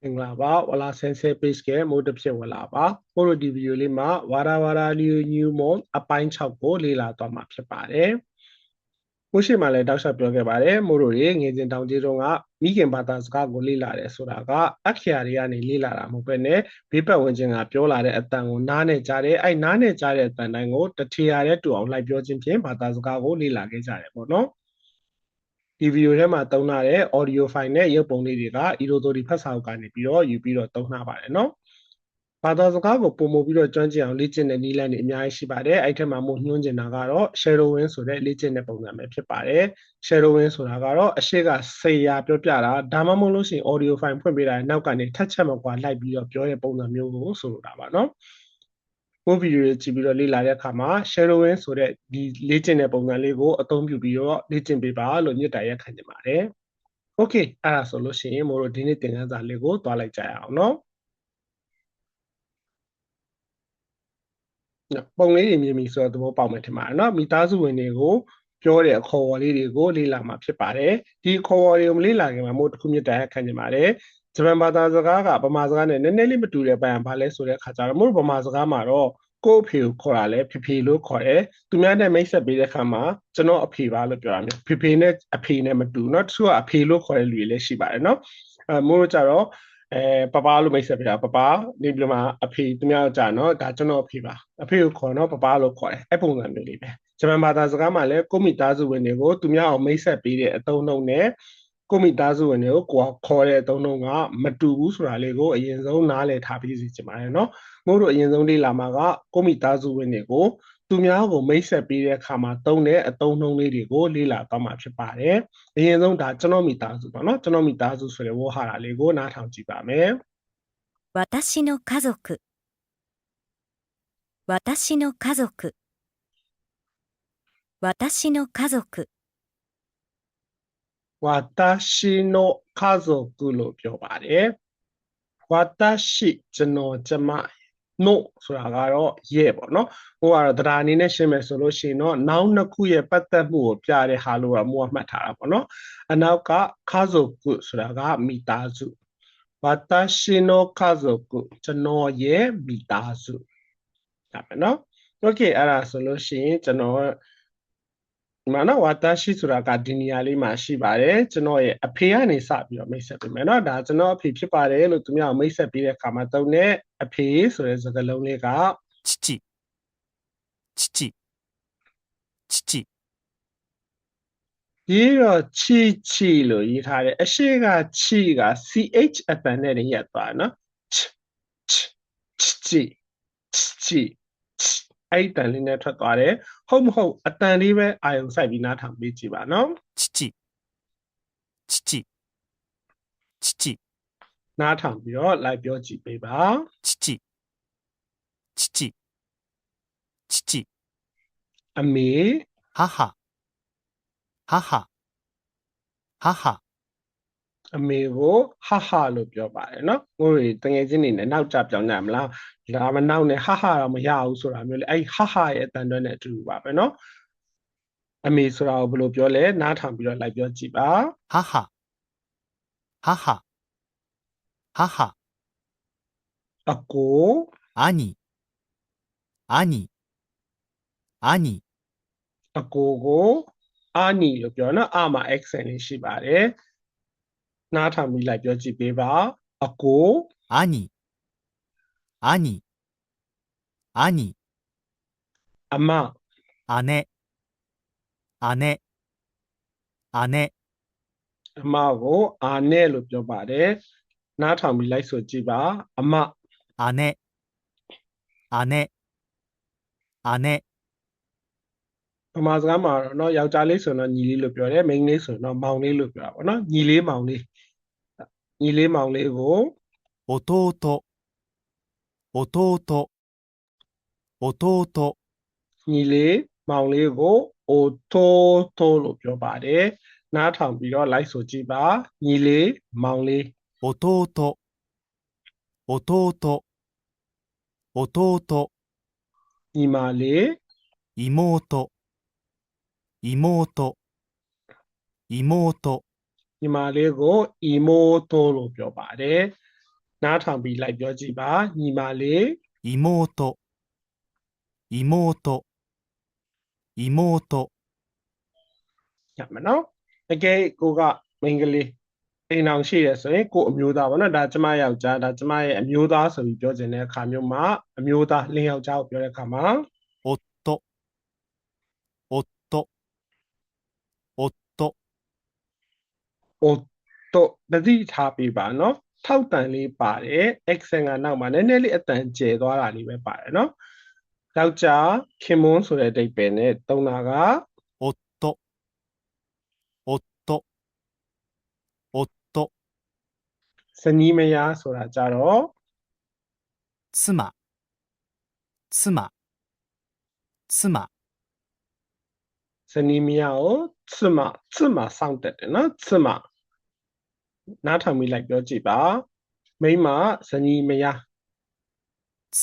မင်္ဂလာပါဝလာ Sensei Page ကမိုးတစ်ဖြစ်ဝလာပါကိုတို့ဒီဗီဒီယိုလေးမှာဝါရာလီယိုညူမွန်အပိုင်း6ကိုလေ့လာသွားမှာဖြစ်ပါတယ်ကိုရှိမှလည်းတောက်လျှောက်ပြောခဲ့ပါတယ်မိုးတို့ရေငွေစဉ်တောင်ကြီးတုန်းကမိခင်ဘာသာစကားကိုလေ့လာတယ်ဆိုတာကအခရာတွေကနေလေ့လာတာမဟုတ်ပဲနဲ့ဘေးပတ်ဝန်းကျင်ကပြောလာတဲ့အတန်ကိုနားနဲ့ကြားတယ်အဲ့နားနဲ့ကြားတဲ့အတန်တိုင်းကိုတထေရတဲ့တူအောင်လိုက်ပြောခြင်းဖြင့်ဘာသာစကားကိုလေ့လာခဲ့ကြတယ်ပေါ့နော်ဒီဗီဒီယိုထဲမှာသုံးထားတဲ့ audio file နဲ့ရုပ်ပုံလေးတွေကIrodori ဖတ်စာအုပ်ကနေပြီးတော့ယူပြီးတော့သုံးထားပါတယ်နော်ဘာသာစကားကိုပုံမပြီးတော့ကျွမ်းကျင်အောင်လေ့ကျင့်တဲ့နည်းလမ်းတွေအများကြီးရှိပါတယ်အဲ့ထက်မှာမို့ညွှန်းကျင်တာကတော့ shadowing ဆိုတဲ့လေ့ကျင့်တဲ့ပုံစံပဲဖြစ်ပါတယ် shadowing ဆိုတာကတော့အရှိကစေရာပြောပြတာဒါမှမဟုတ်လို့ရှိရင် audio file ဖွင့်ပေးတာနောက်ကနေထက်ချက်မကွာလိုက်ပြီးတော့ပြောတဲ့ပုံစံမျိုးကိုဆိုလိုတာပါနော်ကိုဗီဒီယိုတွေကြည့်ပြီးတော့လေ့လာတဲ့အခါမှာ shadowing ဆိုတဲ့ဒီလေ့ကျင့်တဲ့ပုံစံလေးကိုအသုံးပြုပြီးတော့လေ့ကျင့်ပေးပါလို့မြစ်တာရက်ခံနေပါတယ်။ Okay အဲ့ဒါဆိုလို့ရှိရင်မို့လို့ဒီနေ့သင်ခန်းစာလေးကိုသွားလိုက်ကြရအောင်နော်။ပုံလေးတွေမြင်ပြီဆိုတော့သဘောပေါက်မယ်ထင်ပါတယ်နော်။မိသားစုဝင်တွေကိုပြောတဲ့အခေါ်အဝေါ်လေးတွေကိုလေ့လာမှာဖြစ်ပါတယ်။ဒီခေါ်အဝေါ်တွေကိုမလေ့လာခင်မှာမို့တစ်ခုမြစ်တာရက်ခံနေပါတယ်။ဂျပန်ဘာသာစကားကဗမာစကားနဲ့နည်းနည်းလေးမတူတဲ့ပိုင်းဘာလဲဆိုတဲ့အခါကျတော့မို့ဗမာစကားမှာတော့ကို့အဖေကိုခေါ်တာလဲဖေဖေလို့ခေါ်တယ်သူများနဲ့မိတ်ဆက်ပေးတဲ့အခါမှာကျွန်တော်အဖေပါလို့ပြောရမယ်ဖေဖေနဲ့အဖေနဲ့မတူเนาะတချို့ကအဖေလို့ခေါ်တဲ့လူတွေလည်းရှိပါတယ်เนาะမို့လို့ကြတော့ပပလို့မိတ်ဆက်ပေးတာပပနေပြီးမှအဖေသူများကြာเนาะဒါကျွန်တော်အဖေပါအဖေကိုခေါ်တော့ပပလို့ခေါ်တယ်အဲ့ပုံစံမျိုးလေးပဲဂျပန်ဘာသာစကားမှာလည်းကိုမိသားစုဝင်တွေကိုသူများအောင်မိတ်ဆက်ပေးတဲ့အသုံးအနှုန်းနဲ့ကိုမိသားစုဝင်တွေကိုခေါ်တဲ့အသုံးအနှုန်းကမတူဘူးဆိုတာလေးကိုအရင်ဆုံးနားလည်ထားပြီးစီချင်ပါတယ်เนาะမို့လို့အရင်ဆုံးလေ့လာမှာကကိုမိသားစုဝင်တွေကိုသူများကိုမိတ်ဆက်ပေးတဲ့အခါမှာသုံးတဲ့အသုံးနှုန်းလေးတွေကိုလေ့လာသွားမှာဖြစ်ပါတယ်။အရင်ဆုံးဒါကျွန်တော်မိသားစုပေါ့နော်ကျွန်တော်မိသားစုဆိုတဲ့ဝေါ်ဟာတာလေးကိုနားထောင်ကြည့်ပါမယ်私の家族私の家族私の家族私の家族လို့ပြောပါတယ်။私ကျွန်တော်ကျမno ဆိုတာကတော့ရဲ့ပေါ့နော်ဟိုကတော့တရားအနေနဲ့ရှင်းမယ်ဆိုလို့ရှိရင်တော့နောက်နှစ်ခုရဲ့ပတ်သက်မှုကိုပြတဲ့ဟာလို့တော့မိုးကမှတ်ထားတာပေါ့နော်အနောက်ကခါဇုကုဆိုတာကမိသားစုဝါတာရှိနိုခါဇုကုကျွန်တော်ရဲ့မိသားစုဒါပဲနော်โอเคအဲ့ဒါဆိုလို့ရှိရင်ကျွန်တော်ဒီမှာနော်ဝါတာရှိဆိုတာကဒီနေရာလေးမှာရှိပါတယ်ကျွန်တော်ရဲ့အဖေကနေစပြီးတော့မိတ်ဆက်ပေးမယ်နော်ဒါကျွန်တော်အဖေဖြစ်ပါတယ်လို့သူများမိတ်ဆက်ပေးတဲ့အခါမှာတုံးတဲ့အဖေဆိုတဲ့စကားလုံးလေးက父ရေးတော့ချီလို့ရေးထားတယ်အရှိကချီက ch အတန်နဲ့ရက်သွားနော်ချီအဲ့တန်လေးနဲ့ထွက်သွားတယ်ဟုတ်မဟုတ်အတန်လေးပဲအာယုံစိုက်ပြီးနားထောင်ပေးကြည့်ပါနော်父နားထောင်ပြီးတော့လိုက်ပြောကြည့်ပေးပါ父အမေ母အမေကိုဟာလို့ပြောပါတယ်နော်ငိုတွေတငယ်ချင်းတွေနဲ့နောက်ကြပြောင်းကြမလားဒါမနောက်နဲ့ဟာတော့မရဘူးဆိုတာမျိုးလေအဲ့ဟာရဲ့အတန်တွဲနဲ့အတူတူပါပဲနော်အမေဆိုတာကိုဘယ်လိုပြောလဲနားထောင်ပြီးတော့လိုက်ပြောကြည့်ပါ母အကို兄အကိုကိုအာနီလို့ပြောနော်အာမှာ accent လေးရှိပါတယ်နားထောင်ပြီးလိုက်ပြောကြည့်ပေးပါအကို兄အမ姉အမကိုအာနဲ့လို့ပြောပါတယ်နားထောင်ပြီးလိုက်ဆိုကြည့်ပါအမ姉ဗမာစကားမှာတော့เนาะယောက်ျားလေးဆိုတော့ညီလေးလို့ပြောတယ်မိန်းကလေးဆိုတော့မောင်လေးလို့ပြောတာပေါ့เนาะညီလေးမောင်လေးကိုညီလေးမောင်လေးကိုအိုတိုလို့ပြောပါတယ်နားထောင်ပြီးတော့လိုက်ဆိုကြည့်ပါညီလေးမောင်လေးညီမလေးညီမလေးကိုအီမိုတိုလို့ပြောပါတယ် နားထောင်ပြီးလိုက်ပြောကြည့်ပါညီမလေး 妹、妹、妹、ရမယ်နော်အကဲကိုကမိန်းကလေးအိမ်အောင်ရှိရဆိုရင်ကိုအမျိုးသားပေါ့နော်ဒါကျမယောက်ျားဒါကျမရဲ့အမျိုးသားဆိုပြီးပြောခြင်းတဲ့အခါမျိုးမှာအမျိုးသားလင်းယောက်ျားကိုပြောတဲ့အခါမှာ 夫、夫、夫、auto တတိထားပြီးပါနော်ထောက်တန်လေးပါတယ် accent ကနောက်မှာနည်းနည်းလေးအတန်ကျဲသွားတာလေးပဲပါတယ်နော်ယောက်ျားခင်မွန်းဆိုတဲ့အဓိပ္ပာယ်နဲ့သုံးတာက 夫、夫、夫、ဇနီးမယားဆိုတာကြတော့ 妻、妻、妻、ဇနီးမယားကို妻စောင့်တက်တယ်နော်妻နားထောင်ပြီးလိုက်ပြောကြည့်ပါမိန်းမဇနီးမယား 妻、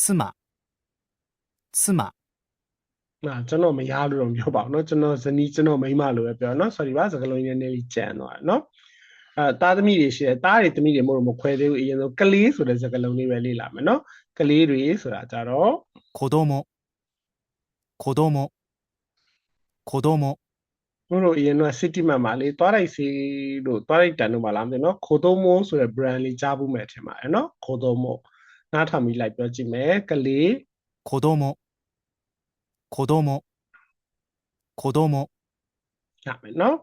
妻、妻、ကျွန်တော်မယားလို့တော့ပြောပါဘူးเนาะကျွန်တော်ဇနီးကျွန်တော်မိန်းမလို့ပဲပြောเนาะ sorry ပါစကားလုံးနည်းနည်းလေးကြံသွားတယ်เนาะသားသမီးတွေရှိတယ်သားတွေသမီးတွေမို့လို့မခွဲသေးဘူးအရင်ဆုံးကလေးဆိုတဲ့စကားလုံးလေးပဲလေ့လာမယ်เนาะကလေးတွေဆိုတာကြတော့ 子供、子供、子供、တို့အရင်က city map မှာလေသွားလိုက်စီလို့သွားလိုက်တန်တို့မှာလားမသိဘူးเนาะခိုတိုမိုဆိုတဲ့ brand လေးကြားဖို့မယ်ထင်ပါတယ်เนาะခိုတိုမိုနားထောင်ပြီးလိုက်ပြောကြည့်မယ်ကလေး 子供、子供、子供、ရမယ်เนาะ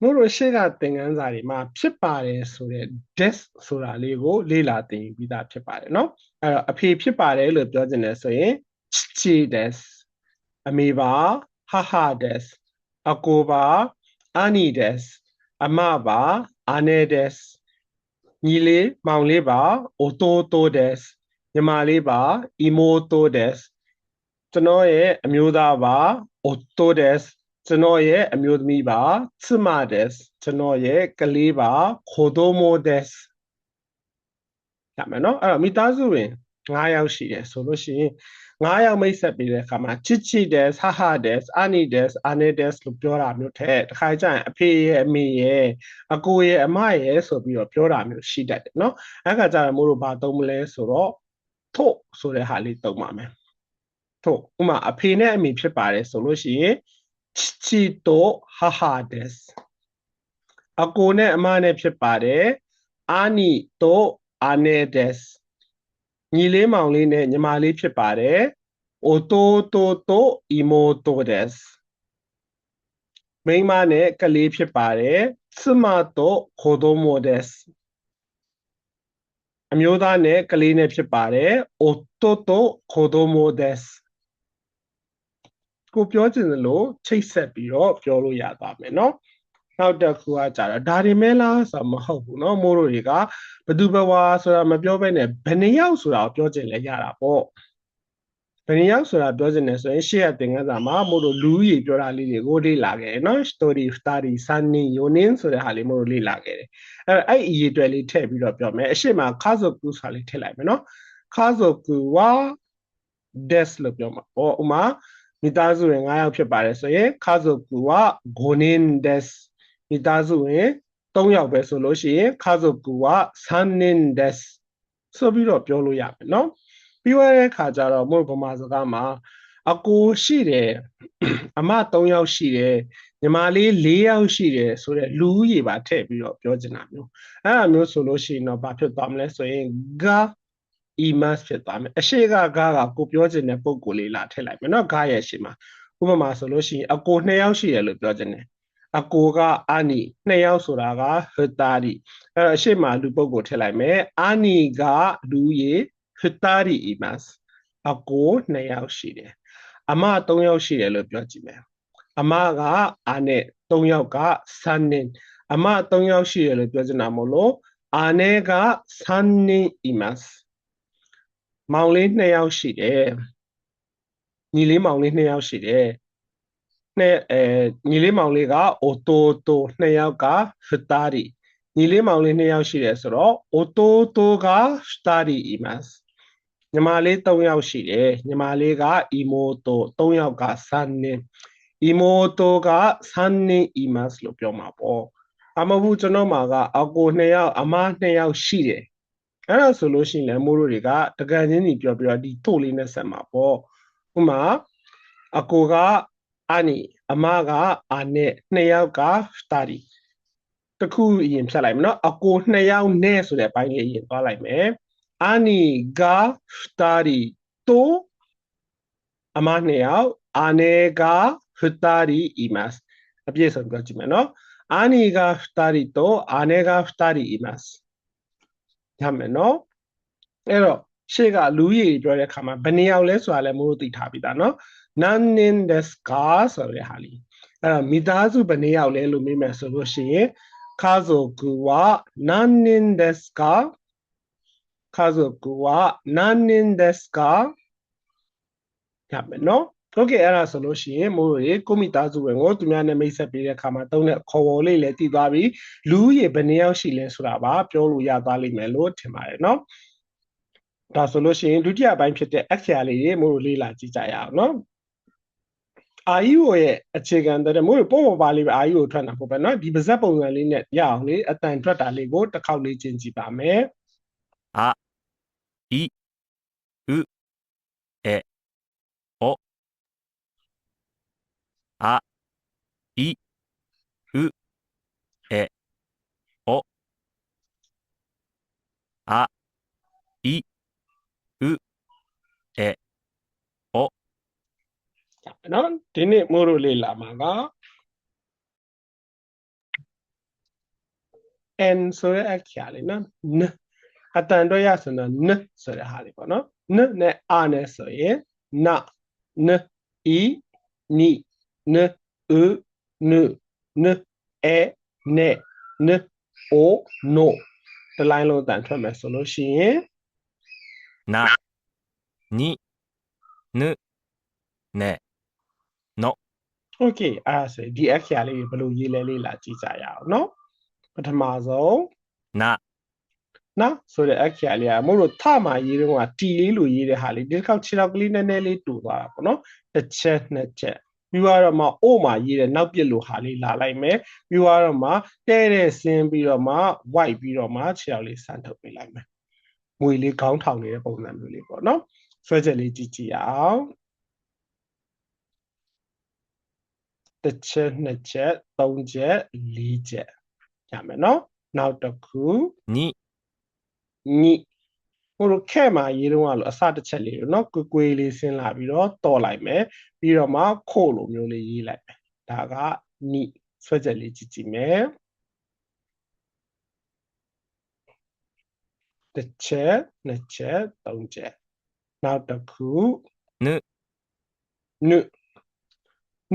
တို့ရှေ့ကသင်ခန်းစာတွေမှာဖြစ်ပါတယ်ဆိုတဲ့ des ဆိုတာလေးကိုလေ့လာသင်ပြီးသားဖြစ်ပါတယ်เนาะအဲ့တော့အဖေဖြစ်ပါတယ်လို့ပြောချင်တယ်ဆိုရင် chichi des အမေပါ haha des အကိုပါ ani des အမပါ ane des ညီလေးမောင်လေးပါ ototo des ညီမလေးပါ imoto des ကျွန်တော်ရဲ့အမျိုးသားပါ otto des ကျွန်တော်ရဲ့အမျိုးသမီးပါ tsuma des ကျွန်တော်ရဲ့ကလေးပါ kodomo des ရမယ်နော်အဲ့တော့မိသားစုဝင်9ယောက်ရှိတယ်ဆိုလို့ရှိရင်9ယောက်မိတ်ဆက်ပြီးတဲ့အခါမှာ chichi des haha des ani des ane des လို့ပြောတာမျိုးထက်တစ်ခါကျရင်အဖေရဲ့အမေရဲ့အကိုရဲ့အမရဲ့ဆိုပြီးတော့ပြောတာမျိုးရှိတတ်တယ်နော်အဲ့ခါကျတော့မို့လို့ဘာသုံးမလဲဆိုတော့ထို့ဆိုတဲ့ဟာလေးသုံးပါမယ်ထို့ဥမာအဖေနဲ့အမေဖြစ်ပါတယ်ဆိုလို့ရှိရင် chichi to haha des အကိုနဲ့အမနဲ့ဖြစ်ပါတယ် ani to ane des ညီလေးမောင်လေးနဲ့ညီမလေးဖြစ်ပါတယ် ototo to imoto des မိန်းမနဲ့ကလေးဖြစ်ပါတယ် tsuma to kodomo des အမျိုးသားနဲ့ကလေးနဲ့ဖြစ်ပါတယ် otto to kodomo des ကိုပြောချင်သလိုချိတ်ဆက်ပြီးတော့ပြောလို့ရသွားမယ်เนาะနောက်တစ်ခုကကြတော့ဒါတွေမဲလားဆိုတော့မဟုတ်ဘူးเนาะမိုးတို့တွေကဘသူဘဝဆိုတာမပြောဘဲနဲ့ဘယ်နှယောက်ဆိုတာကိုပြောချင်လဲရတာပေါ့ဘယ်နှယောက်ဆိုတာပြောချင်တယ်ဆိုရင်ရှေ့ကသင်ခန်းစာမှာမို့တို့လူကြီးပြောတာလေးတွေကိုလေ့လာခဲ့တယ်เนาะ story study sunning yonin ဆိုတဲ့ဟာလေးမို့တို့လေ့လာခဲ့တယ်အဲ့အရေးအတွက်လေးထည့်ပြီးတော့ပြောမယ်အရှိမ kazoku ဆိုတာလေးထည့်လိုက်မယ်เนาะ kazoku wa des လို့ပြောမှာပေါ့ဥမာမိသားစုဝင်9ယောက်ဖြစ်ပါတယ်ဆိုရင် kazoku wa gonin des မိသားစုဝင်3ယောက်ပဲဆိုလို့ရှိရင် kazoku wa sannin des ဆိုပြီးတော့ပြောလို့ရမယ်เนาะပြီးသွားတဲ့ခါကျတော့မို့ဗမာစကားမှာအကိုရှိတယ်အမ3ယောက်ရှိတယ်ညီမလေး4ယောက်ရှိတယ်ဆိုတော့လူဦးရေပါထည့်ပြီးတော့ပြောချင်တာမျိုးအဲ့ဒါမျိုးဆိုလို့ရှိရင်တော့ဘာဖြစ်သွားမလဲဆိုရင် ga imas ဖြစ်သွားမယ်အရှိကကိုပြောချင်တဲ့ပုံကိုလေးလာထည့်လိုက်မယ်เนาะ ga ရဲ့ရှေ့မှာဥပမာဆိုလို့ရှိရင်အကို2ယောက်ရှိတယ်လို့ပြောချင်တယ်အကိုကအာနီ2ယောက်ဆိုတာကဟတာရီအဲ့တော့အရှိမလူပုဂ္ဂိုလ်ထည့်လိုက်မယ်အာနီကလူရေဟတာရီအီမတ်အကို2ယောက်ရှိတယ်အမ3ယောက်ရှိတယ်လို့ပြောကြည့်မယ်အမကအာနဲ့3ယောက်ကဆန်နင်အမ3ယောက်ရှိတယ်လို့ပြောချင်တာမဟုတ်လို့အာနဲ့ကဆန်နင်အီမတ်မောင်လေး2ယောက်ရှိတယ်ညီလေးမောင်လေး2ယောက်ရှိတယ်ညီလေးမောင်လေးက ototo 2ယောက်က2人ညီလေးမောင်လေး2ယောက်ရှိတယ်ဆိုတော့ ototo က2人いますညီမလေး3ယောက်ရှိတယ်ညီမလေးက imoto 3ယောက်က3人 imoto က3人いますလို့ပြောမှာပေါ့ အမဟုတ်ကျွန်တော်မှာကအကို2ယောက်အမ2ယောက်ရှိတယ်အဲ့ဒါဆိုလို့ရှိရင်လည်းမိုးတို့တွေကတကန်ချင်းညီပြောပြီးတော့ဒီထို့လေးနဲ့ဆက်မှာပေါ့ဥမာအကိုကအနီအမကအနဲ့2ယောက်ကစတာဒီတခုအရင်ဖြတ်လိုက်မယ်နော်အကို2ယောက်နဲ့ဆိုတဲ့အပိုင်းလေးအရင်သွားလိုက်မယ်အနီကစတာဒီတိုအမ2ယောက်အနဲ့ကစတာဒီအီမတ်အပြည့်စုံပြောကြည့်မယ်နော်အနီကစတာဒီတိုအနဲ့ကစတာဒီအီမတ်ရမယ်နော်အဲ့တော့ရှေ့ကလူကြီးပြောတဲ့အခါမှာဘယ်နှယောက်လဲဆိုတာလည်းမို့လို့သိထားပြီးသားနော်何人ですかဆိုတဲ့ဟာလေးအဲ့တော့မိသားစုဘယ်နှယောက်လဲလို့မေးမယ်ဆိုလို့ရှိရင်家族は何人ですか家族は何人ですかရမယ်နော်ဟုတ်ကဲ့အဲ့ဒါဆိုလို့ရှိရင်မို့လို့ကိုမိသားစုဝင်ကိုသူများနဲ့မိတ်ဆက်ပေးတဲ့အခါမှာတုံးတဲ့ခေါ်ဝေါ်လေးလည်းတည်သွားပြီလူကြီးဘယ်နှယောက်ရှိလဲဆိုတာပါပြောလို့ရသွားလိမ့်မယ်လို့ထင်ပါတယ်နော်ဒါဆိုလို့ရှိရင်ဒုတိယပိုင်းဖြစ်တဲ့ exercise လေးတွေမို့လို့လေ့လာကြည့်ကြရအောင်နော်အာယူရဲ့အခြေခံတဲ့မို့လို့ပုံပေါ်ပါလေးပဲအာယူကိုထွက်တာပေါ့ပဲเนาะဒီပါဇက်ပုံစံလေးနဲ့ရအောင်လေအတန်ထွက်တာလေးကိုတစ်ခေါက်လေးကျင့်ကြည့်ပါမယ်あいうえおあいうえおあいうえおเนาะဒီနေ့မို့လို့လေ့လာမှာက n ဆိုတဲ့အခါလေးနော် n အတန်တော့ရဆိုတော့ n ဆိုတဲ့ဟာလေးပေါ့နော် n နဲ့ a နဲ့ဆိုရင် na n i ni n u n n e ne n o no ဒီလိုင်းလုံးတန်ထွက်မယ်ဆိုလို့ရှိရင်なにぬねの okay အဲ့ဒါဆိုဒီအခါလေးဘယ်လိုရေးလဲလေးလာကြည့်ကြရအောင်နော်ပထမဆုံးနော်ဆိုတဲ့အခါလေးကမို့လို့ထမှာရေးတော့ကတီလေးလိုရေးတဲ့ဟာလေးဒီတစ်ခေါက်ခြေထောက်ကလေးနည်းနည်းလေးတူသွားတာပေါ့နော်တစ်ချက်နှစ်ချက်ပြီးတော့မှအိုးမှာရေးတဲ့နောက်ပြစ်လိုဟာလေးလာလိုက်မယ်ပြီးတော့မှတဲ့တဲ့ဆင်းပြီးတော့မှ white ပြီးတော့မှခြေထောက်လေးဆန်ထုတ်ပေးလိုက်မယ်ငွေလေးခေါင်းထောင်နေတဲ့ပုံစံမျိုးလေးပေါ့နော်ဆွဲချက်လေးကြည့်ကြည့်အောင်တစ်ချက်နှစ်ချက်သုံးချက်လေးချက်ရမယ်နော်နောက်တစ်ခုにဟိုလိုခဲ့မှာရေးတော့လို့အစတစ်ချက်လေးလို့နော်ကွေလေးဆင်းလာပြီးတော့တော်လိုက်မယ်ပြီးတော့မှခို့လိုမျိုးလေးရေးလိုက်မယ်ဒါကနိဆွဲချက်လေးကြည့်ကြည့်မယ်တစ်ချက်နှစ်ချက်သုံးချက်နောက်တစ်ခု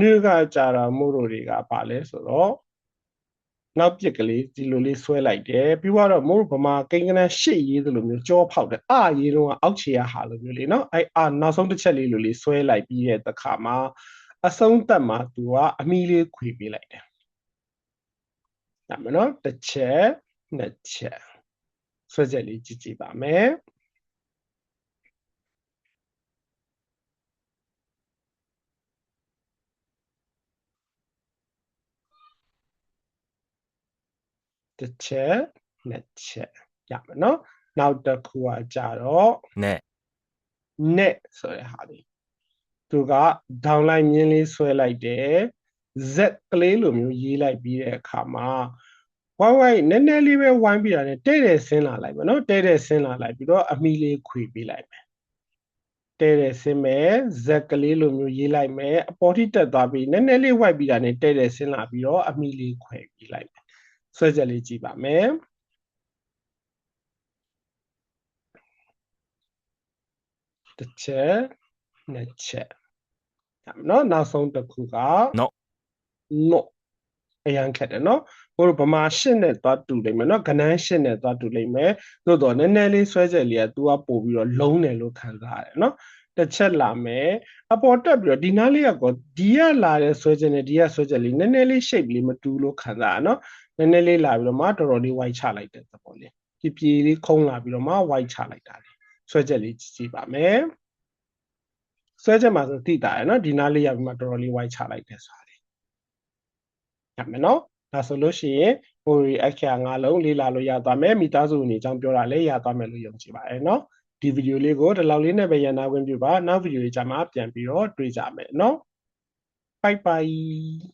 နုကကြတာမို့လို့တွေကပါလဲဆိုတော့နောက်ပြစ်ကလေးဒီလိုလေးဆွဲလိုက်တယ်ပြီးတော့မို့ဗမာကိန်းကနန်းရှစ်ရေးသလိုမျိုးကြောဖောက်တယ်အရေးတော့အောက်ခြေရဟာလိုမျိုးလေးเนาะအဲ့နောက်ဆုံးတစ်ချက်လေးလိုလေးဆွဲလိုက်ပြီးတဲ့အခါမှာအဆုံးသက်မှာသူကအမီလေးခွေပေးလိုက်တယ်ဒါမှနော်တစ်ချက်နှစ်ချက်ဆွဲချက်လေးကြည့်ကြည့်ပါမယ်တစ်ချက်နှစ်ချက်ရမယ်နော်နောက်တစ်ခုကကြတော့နဲ့ဆိုတဲ့ဟာလေးသူက down line မြင်းလေးဆွဲလိုက်တယ် z ကလေးလိုမျိုးရေးလိုက်ပြီးတဲ့အခါမှာဝိုင်းနည်းနည်းလေးပဲဝိုင်းပြီးတာနဲ့တဲ့တဲ့ဆင်းလာလိုက်မယ်နော်တဲ့တဲ့ဆင်းလာလိုက်ပြီးတော့အမီလေးခွေပေးလိုက်မယ်တဲ့တဲ့ဆင်းမယ် z ကလေးလိုမျိုးရေးလိုက်မယ်အပေါ်ထိတက်သွားပြီးနည်းနည်းလေးဝိုက်ပြီးတာနဲ့တဲ့တဲ့ဆင်းလာပြီးတော့အမီလေးခွေပေးလိုက်မယ်ဆွဲချက်လေးကြည့်ပါမယ်တစ်ချက်နှစ်ချက်နော်နောက်ဆုံးတစ်ခုကနော်အရန်ခက်တယ်နော်ဘို့ဗမာရှစ်နဲ့သွားတူလိမ့်မယ်နော်ကနန်းရှစ်နဲ့သွားတူလိမ့်မယ်သို့တော့နည်းနည်းလေးဆွဲချက်လေးက तू ကပို့ပြီးတော့လုံးတယ်လို့ခံစားရတယ်နော်တစ်ချက်လာမယ်အပေါ်တက်ပြီးတော့ဒီနားလေးကဒီကလာတဲ့ဆွဲချက်နဲ့ဒီကဆွဲချက်လေးနည်းနည်းလေး shape လေးမတူလို့ခံစားရနော်နည်းနည်းလေးလာပြီးတော့မှတော်တော်လေး white ချလိုက်တဲ့သဘောလေးပြေလေးခုံးလာပြီးတော့မှ white ချလိုက်တာလေဆွဲချက်လေးကြည့်ပါမယ်ဆွဲချက်မှာဆိုသိတာရယ်နော်ဒီနားလေးရောက်ပြီးမှတော်တော်လေး white ချလိုက်တယ်ဆိုတာလေရမယ်နော်ဒါဆိုလို့ရှိရင် Ori action ၅လုံးလေ့လာလို့ရသွားမယ်မိသားစုအနေအကြောင်းပြောတာလည်းရသွားမယ်လို့ယုံကြည်ပါတယ်เนาะဒီဗီဒီယိုလေးကိုဒီလောက်လေးနဲ့ပဲရန်နာခွင့်ပြုပါနောက်ဗီဒီယိုကြမှာပြန်ပြီးတော့တွေ့ကြမယ်เนาะ bye bye